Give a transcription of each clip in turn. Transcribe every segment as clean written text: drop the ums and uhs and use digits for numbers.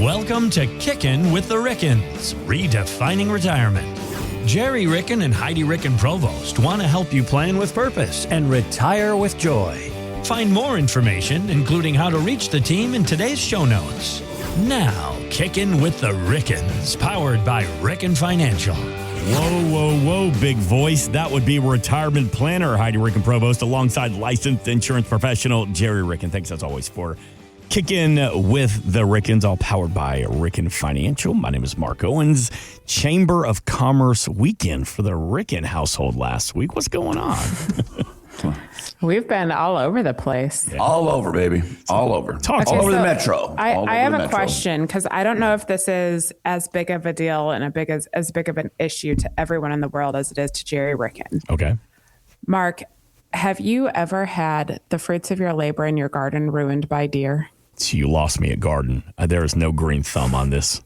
Welcome to Kickin' with the Rickens, redefining retirement. Gerry Ricken and Heidi Ricken Provost want to help you plan with purpose and retire with joy. Find more information, including how to reach the team, in today's show notes. Now, Kickin' with the Rickens, powered by Ricken Financial. Whoa, big voice. That would be retirement planner Heidi Ricken Provost alongside licensed insurance professional Gerry Ricken. Thanks as always for kicking with the Rickens, all powered by Ricken Financial. My name is Mark Owens. Chamber of Commerce weekend for the Ricken household last week. What's going on? We've been all over the place. Yeah. All over, baby. All over. All over the metro. I have a question because I don't know if this is as big of a deal and as big of an issue to everyone in the world as it is to Gerry Ricken. Okay. Mark, have you ever had the fruits of your labor in your garden ruined by deer? You lost me at garden. There is no green thumb on this.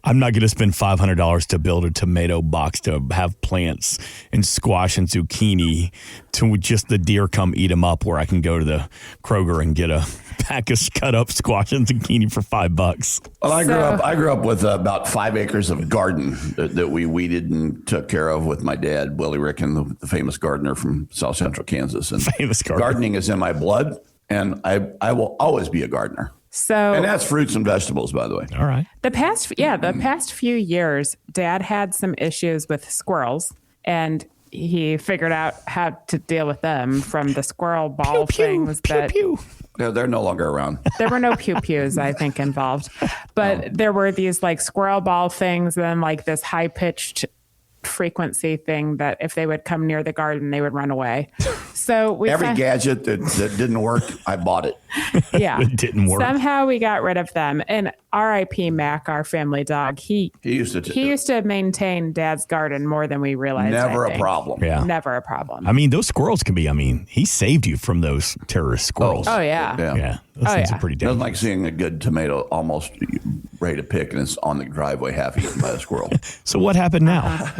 I'm not going to spend $500 to build a tomato box to have plants and squash and zucchini to just the deer come eat them up, where I can go to the Kroger and get a pack of cut up squash and zucchini for $5. Well, I grew up with about 5 acres of garden that we weeded and took care of with my dad, Willie Ricken, the famous gardener from South Central Kansas. And famous gardener. Gardening is in my blood, and I will always be a gardener. And that's fruits and vegetables, by the way. All right. The past few years, Dad had some issues with squirrels, and he figured out how to deal with them from the squirrel ball things. They're no longer around. There were no pew-pews, I think, involved. But there were these like squirrel ball things and like this high-pitched frequency thing that if they would come near the garden, they would run away. So every gadget that didn't work, I bought it. Yeah. It didn't work. Somehow we got rid of them. And R.I.P. Mac, our family dog, he used to maintain Dad's garden more than we realized. Never a problem. Yeah. Never a problem. I mean, those squirrels can be, he saved you from those terrorist squirrels. Oh, yeah. Yeah. Those things are pretty dangerous. Nothing like seeing a good tomato almost ready to pick and it's on the driveway half eaten by a squirrel. So what happened now?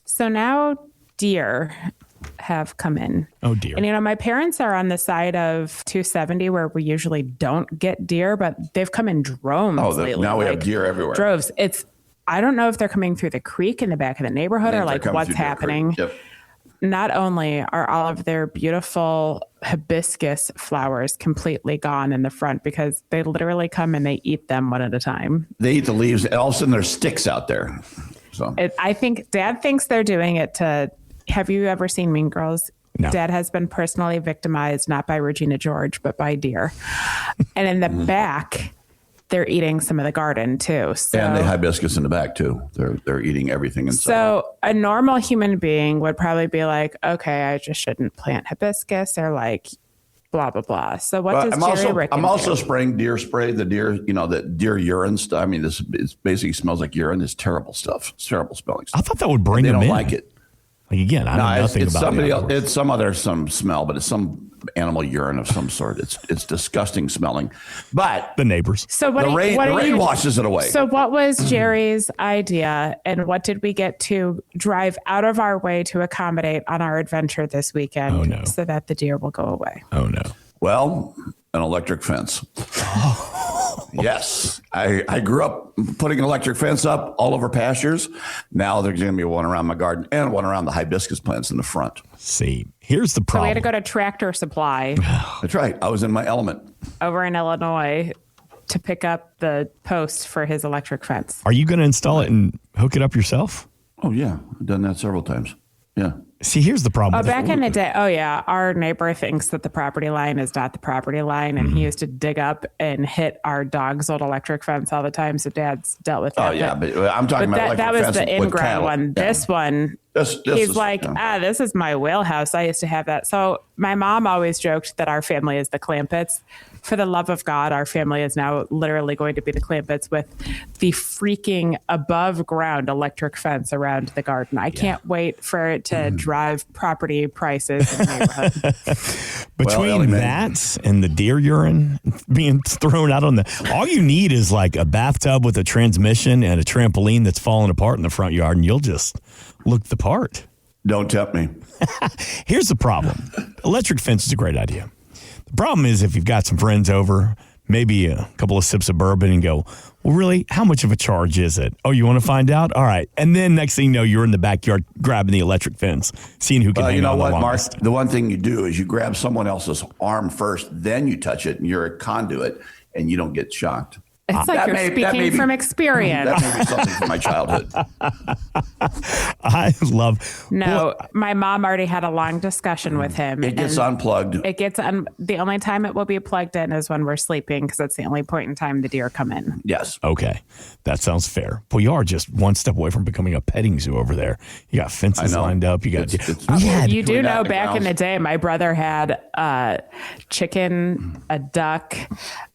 So now deer have come in. Oh, dear. And, my parents are on the side of 270 where we usually don't get deer, but they've come in droves lately. Now we have deer everywhere. Droves. I don't know if they're coming through the creek in the back of the neighborhood or like what's happening. Yep. Not only are all of their beautiful hibiscus flowers completely gone in the front because they literally come and they eat them one at a time. They eat the leaves. And all of a sudden there's sticks out there. So I think Dad thinks they're doing it to... Have you ever seen Mean Girls? No. Dad has been personally victimized, not by Regina George, but by deer. And in the back, they're eating some of the garden too. So, and the hibiscus in the back too. They're eating everything inside. So a normal human being would probably be like, okay, I just shouldn't plant hibiscus or like blah, blah, blah. So what does Gerry Ricken I'm also do? spraying deer spray, the deer, the deer urine stuff. It basically smells like urine. It's terrible stuff. It's terrible smelling stuff. I thought that would bring them in. They don't like it. Like, again, I know nothing it's about somebody else. it. It's some smell, but it's some animal urine of some sort. It's disgusting smelling. But the neighbors. So the rain washes it away. So what was Gerry's idea, and what did we get to drive out of our way to accommodate on our adventure this weekend so that the deer will go away? Oh, no. Well, an electric fence. Yes. I grew up putting an electric fence up all over pastures. Now there's going to be one around my garden and one around the hibiscus plants in the front. See, here's the problem. So we had to go to Tractor Supply. That's right. I was in my element. Over in Illinois to pick up the post for his electric fence. Are you going to install it and hook it up yourself? Oh, yeah. I've done that several times. Yeah. See, here's the problem. Back in the day, our neighbor thinks that the property line is not the property line, and he used to dig up and hit our dog's old electric fence all the time. So Dad's dealt with that. Oh, yeah, but I'm talking about that was the in-ground one. Yeah. This one, he's like, this is my wheelhouse. I used to have that. So my mom always joked that our family is the Clampetts. For the love of God, our family is now literally going to be the Clampetts with the freaking above ground electric fence around the garden. I can't wait for it to drive property prices in the neighborhood. Between that and the deer urine being thrown out on all you need is like a bathtub with a transmission and a trampoline that's falling apart in the front yard, and you'll just look the part. Don't tempt me. Here's the problem. Electric fence is a great idea. The problem is if you've got some friends over, maybe a couple of sips of bourbon and go, well, really, how much of a charge is it? Oh, you want to find out? All right. And then next thing you know, you're in the backyard grabbing the electric fence, seeing who can hang on the longest. Mark? The one thing you do is you grab someone else's arm first, then you touch it, and you're a conduit, and you don't get shocked. It's like you're speaking from experience. That may be something from my childhood. I love. No, my mom already had a long discussion with him. It gets unplugged. The only time it will be plugged in is when we're sleeping, because that's the only point in time the deer come in. Yes. Okay. That sounds fair. Well, you are just one step away from becoming a petting zoo over there. You got fences lined up. You got. You do know back in the day, my brother had a chicken, a duck,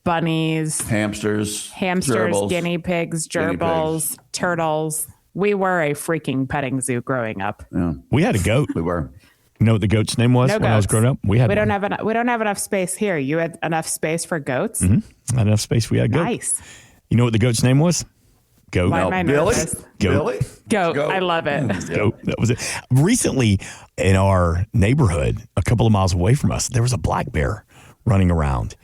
bunnies, hamsters, gerbils, guinea pigs, gerbils, turtles. We were a freaking petting zoo growing up. Yeah. We had a goat. We were. You know what the goat's name was when I was growing up? We don't have enough space here. You had enough space for goats? Mm-hmm. Not enough space. We had goats. Nice. You know what the goat's name was? Goat. Why am I nervous? Goat. Goat. I love it. Goat. That was it. Recently, in our neighborhood, a couple of miles away from us, there was a black bear running around.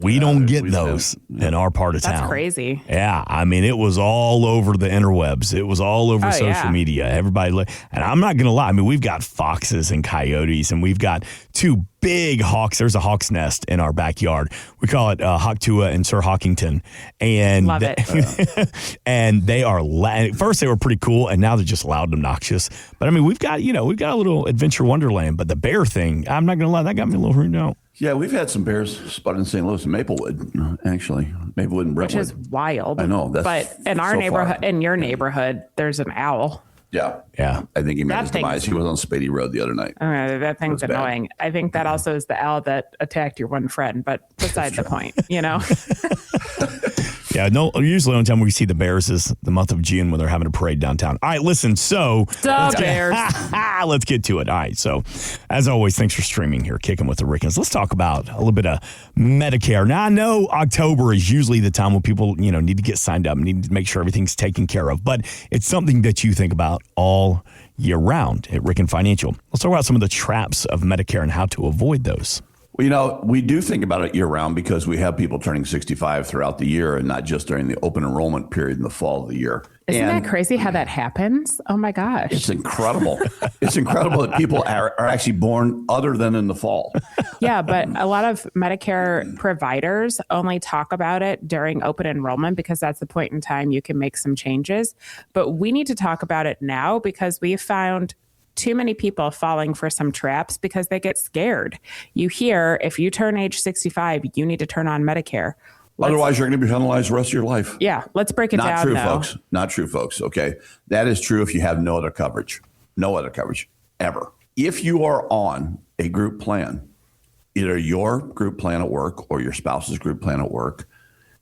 We don't get those in our part of town. That's crazy. Yeah. I mean, it was all over the interwebs. It was all over social media. Everybody, and I'm not going to lie. I mean, we've got foxes and coyotes, and we've got two big hawks. There's a hawk's nest in our backyard. We call it Hawktua and Sir Hawkington. And love it. And they are, at first they were pretty cool, and now they're just loud and obnoxious. But I mean, we've got a little adventure wonderland, but the bear thing, I'm not going to lie, that got me a little freaked out. Yeah, we've had some bears spotted in St. Louis and Maplewood, actually. Maplewood and Brentwood. Which is wild. I know. But in our neighborhood, in your neighborhood, there's an owl. Yeah. Yeah. I think he made his demise. He was on Spady Road the other night. That thing's annoying. Bad. I think that also is the owl that attacked your one friend, but beside the point, Yeah, no. Usually, the only time we see the bears is the month of June when they're having a parade downtown. All right, listen. So let's get to it. All right. So, as always, thanks for streaming here, Kicking with the Rickens. Let's talk about a little bit of Medicare. Now, I know October is usually the time when people, need to get signed up, need to make sure everything's taken care of, but it's something that you think about all year round at Ricken Financial. Let's talk about some of the traps of Medicare and how to avoid those. Well, we do think about it year round because we have people turning 65 throughout the year and not just during the open enrollment period in the fall of the year. Isn't that crazy how that happens? Oh, my gosh. It's incredible. It's incredible that people are actually born other than in the fall. Yeah, but a lot of Medicare providers only talk about it during open enrollment because that's the point in time you can make some changes. But we need to talk about it now because we found too many people falling for some traps because they get scared. You hear if you turn age 65, you need to turn on Medicare. Otherwise, you're going to be penalized the rest of your life. Yeah, let's break it down. Not true, folks. Not true, folks. Okay. That is true if you have no other coverage. No other coverage ever. If you are on a group plan, either your group plan at work or your spouse's group plan at work,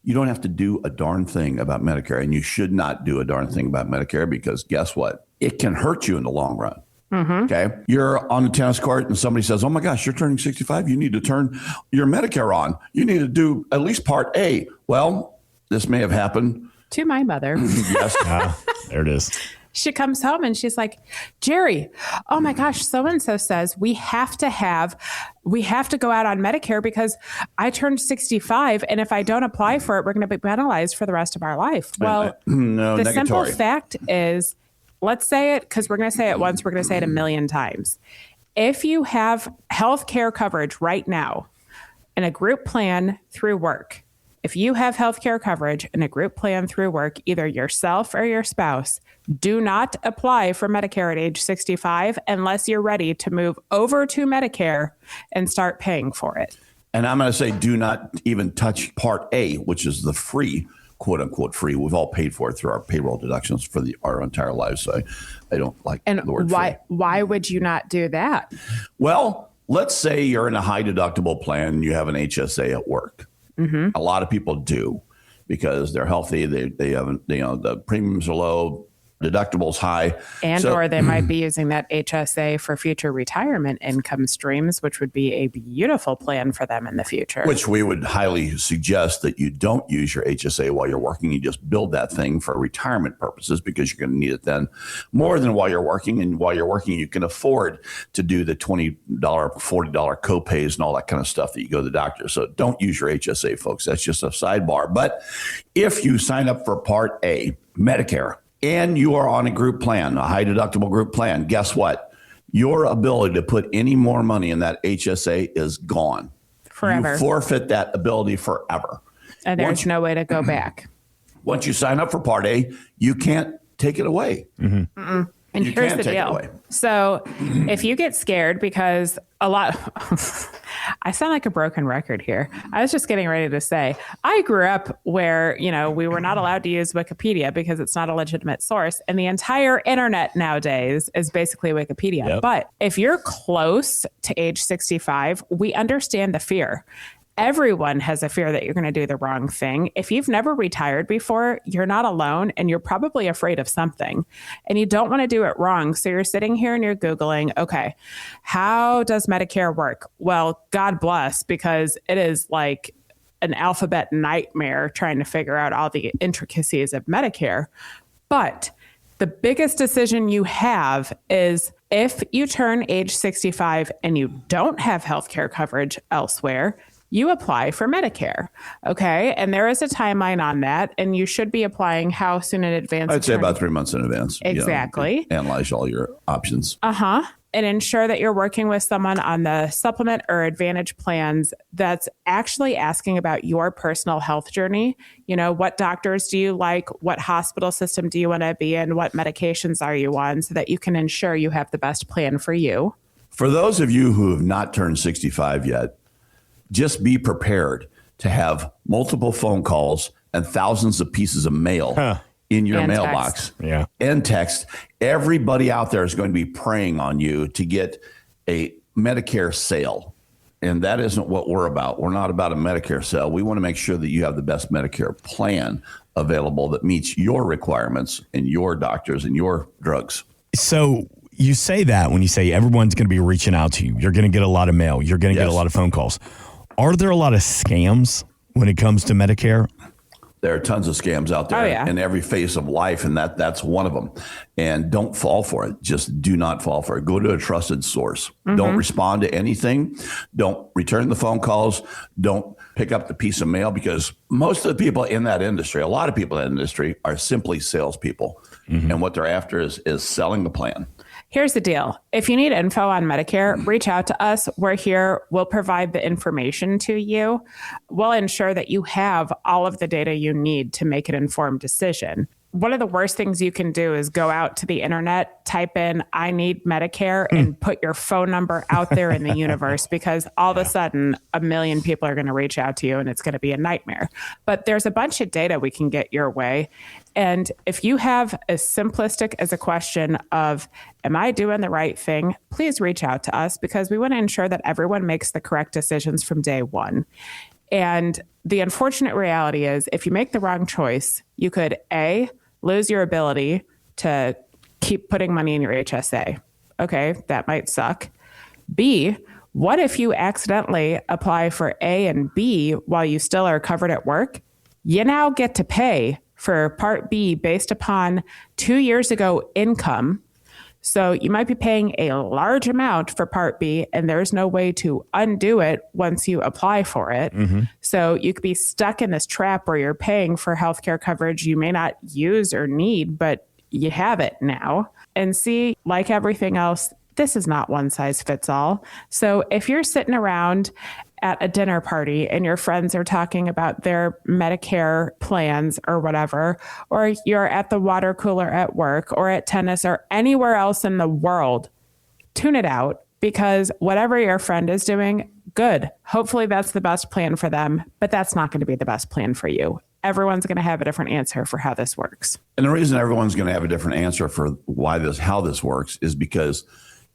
you don't have to do a darn thing about Medicare. And you should not do a darn thing about Medicare because guess what? It can hurt you in the long run. Mm-hmm. Okay. You're on the tennis court and somebody says, oh my gosh, you're turning 65. You need to turn your Medicare on. You need to do at least part A. Well, this may have happened to my mother. Yes. There it is. She comes home and she's like, Gerry, oh my gosh, so-and-so says we have to go out on Medicare because I turned 65. And if I don't apply for it, we're going to be penalized for the rest of our life. Well, no, the simple fact is, let's say it because we're going to say it once. We're going to say it a million times. If you have health care coverage right now in a group plan through work, if you have health care coverage in a group plan through work, either yourself or your spouse, do not apply for Medicare at age 65 unless you're ready to move over to Medicare and start paying for it. And I'm going to say do not even touch Part A, which is the free, quote unquote free. We've all paid for it through our payroll deductions for our entire lives. So I don't like the word free. Why would you not do that? Well, let's say you're in a high deductible plan and you have an HSA at work. Mm-hmm. A lot of people do because they're healthy. They haven't, the premiums are low. deductible's high. Or they might be using that HSA for future retirement income streams, which would be a beautiful plan for them in the future. Which we would highly suggest that you don't use your HSA while you're working. You just build that thing for retirement purposes because you're going to need it then more than while you're working. And while you're working, you can afford to do the $20, $40 copays and all that kind of stuff that you go to the doctor. So don't use your HSA, folks. That's just a sidebar. But if you sign up for Part A, Medicare, and you are on a group plan, a high deductible group plan, guess what? Your ability to put any more money in that HSA is gone. Forever. You forfeit that ability forever. And there's no way to go back. Once you sign up for Part A, you can't take it away. Mm-hmm. And you here's the deal. So if you get scared because I sound like a broken record here. I was just getting ready to say, I grew up where, we were not allowed to use Wikipedia because it's not a legitimate source. And the entire internet nowadays is basically Wikipedia. Yep. But if you're close to age 65, we understand the fear. Everyone has a fear that you're going to do the wrong thing. If you've never retired before, you're not alone and you're probably afraid of something and you don't want to do it wrong. So you're sitting here and you're Googling, okay, how does Medicare work? Well, God bless, because it is like an alphabet nightmare trying to figure out all the intricacies of Medicare. But the biggest decision you have is if you turn age 65 and you don't have healthcare coverage elsewhere, you apply for Medicare. Okay. And there is a timeline on that. And you should be applying how soon in advance? I'd say about 3 months in advance. Exactly. Analyze all your options. And ensure that you're working with someone on the supplement or advantage plans that's actually asking about your personal health journey. What doctors do you like? What hospital system do you want to be in? What medications are you on? So that you can ensure you have the best plan for you. For those of you who have not turned 65 yet, just be prepared to have multiple phone calls and thousands of pieces of mail in your mailbox and text. Everybody out there is going to be preying on you to get a Medicare sale. And that isn't what we're about. We're not about a Medicare sale. We want to make sure that you have the best Medicare plan available that meets your requirements and your doctors and your drugs. So you say that when you say everyone's going to be reaching out to you, you're going to get a lot of mail, you're going to get a lot of phone calls. Are there a lot of scams when it comes to Medicare? There are tons of scams out there in every phase of life, and that's one of them. And don't fall for it. Just do not fall for it. Go to a trusted source. Mm-hmm. Don't respond to anything. Don't return the phone calls. Don't pick up the piece of mail, because most of the people in that industry, a lot of people in that industry, are simply salespeople. Mm-hmm. And what they're after is selling the plan. Here's the deal. If you need info on Medicare, reach out to us. We're here. We'll provide the information to you. We'll ensure that you have all of the data you need to make an informed decision. One of the worst things you can do is go out to the internet, type in, I need Medicare, and put your phone number out there in the universe, because all of a sudden, 1 million people are going to reach out to you and it's going to be a nightmare. But there's a bunch of data we can get your way. And if you have as simplistic as a question of, am I doing the right thing? Please reach out to us, because we want to ensure that everyone makes the correct decisions from day one. And the unfortunate reality is, if you make the wrong choice, you could A, lose your ability to keep putting money in your HSA. Okay, that might suck. B, what if you accidentally apply for A and B while you still are covered at work? You now get to pay for Part B based upon 2 years ago income. So you might be paying a large amount for Part B, and there's no way to undo it once you apply for it. Mm-hmm. So you could be stuck in this trap where you're paying for healthcare coverage you may not use or need, but you have it now. And see, like everything else, this is not one size fits all. So if you're sitting around at a dinner party and your friends are talking about their Medicare plans or whatever, or you're at the water cooler at work or at tennis or anywhere else in the world, tune it out, because whatever your friend is doing, good. Hopefully that's the best plan for them, but that's not going to be the best plan for you. Everyone's going to have a different answer for how this works. And the reason everyone's going to have a different answer for how this works is because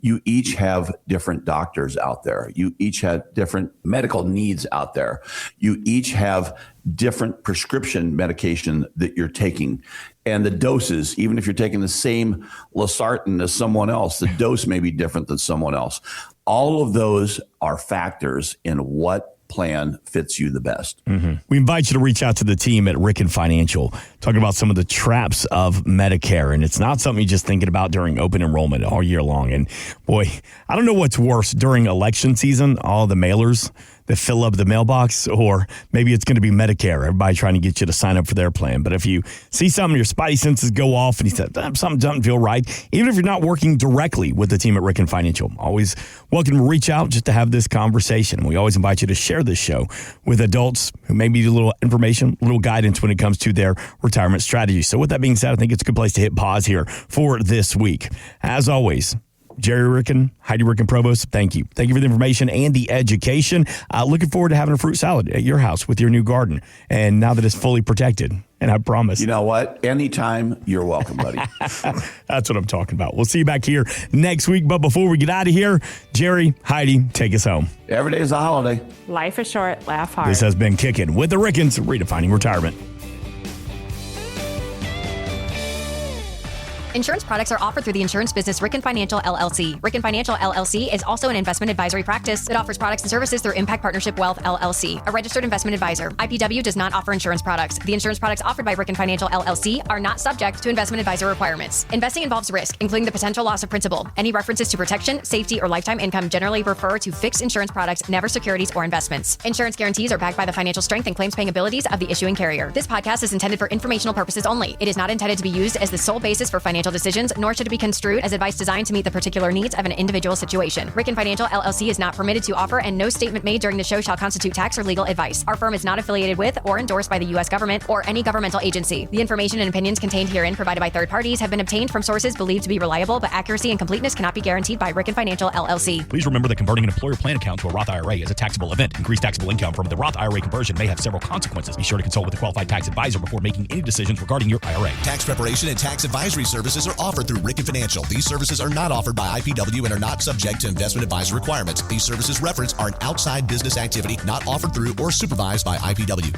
You each have different doctors out there. You each have different medical needs out there. You each have different prescription medication that you're taking. And the doses, even if you're taking the same losartan as someone else, the dose may be different than someone else. All of those are factors in what plan fits you the best. Mm-hmm. We invite you to reach out to the team at Ricken Financial, talking about some of the traps of Medicare. And it's not something you're just thinking about during open enrollment all year long. And boy, I don't know what's worse during election season, all the mailers that fill up the mailbox, or maybe it's going to be Medicare, everybody trying to get you to sign up for their plan. But if you see something, your spidey senses go off and you say, something doesn't feel right, even if you're not working directly with the team at Ricken Financial, always welcome to reach out just to have this conversation. And we always invite you to share this show with adults who may need a little information, a little guidance when it comes to their retirement strategy. So with that being said, I think it's a good place to hit pause here for this week. As always, Gerry Ricken, Heidi Ricken, Provost, thank you. Thank you for the information and the education. Looking forward to having a fruit salad at your house with your new garden. And now that it's fully protected, and I promise. You know what? Anytime, you're welcome, buddy. That's what I'm talking about. We'll see you back here next week. But before we get out of here, Gerry, Heidi, take us home. Every day is a holiday. Life is short. Laugh hard. This has been Kickin' with the Rickens, redefining retirement. Insurance products are offered through the insurance business Ricken Financial LLC. Ricken Financial LLC is also an investment advisory practice that offers products and services through Impact Partnership Wealth LLC, a registered investment advisor. IPW does not offer insurance products. The insurance products offered by Ricken Financial LLC are not subject to investment advisor requirements. Investing involves risk, including the potential loss of principal. Any references to protection, safety, or lifetime income generally refer to fixed insurance products, never securities or investments. Insurance guarantees are backed by the financial strength and claims paying abilities of the issuing carrier. This podcast is intended for informational purposes only. It is not intended to be used as the sole basis for financial decisions, nor should it be construed as advice designed to meet the particular needs of an individual situation. Ricken Financial LLC is not permitted to offer, and no statement made during the show shall constitute tax or legal advice. Our firm is not affiliated with or endorsed by the U.S. government or any governmental agency. The information and opinions contained herein provided by third parties have been obtained from sources believed to be reliable, but accuracy and completeness cannot be guaranteed by Ricken Financial LLC. Please remember that converting an employer plan account to a Roth IRA is a taxable event. Increased taxable income from the Roth IRA conversion may have several consequences. Be sure to consult with a qualified tax advisor before making any decisions regarding your IRA. Tax preparation and tax advisory services are offered through Ricken Financial. These services are not offered by IPW and are not subject to investment advisor requirements. These services referenced are an outside business activity not offered through or supervised by IPW.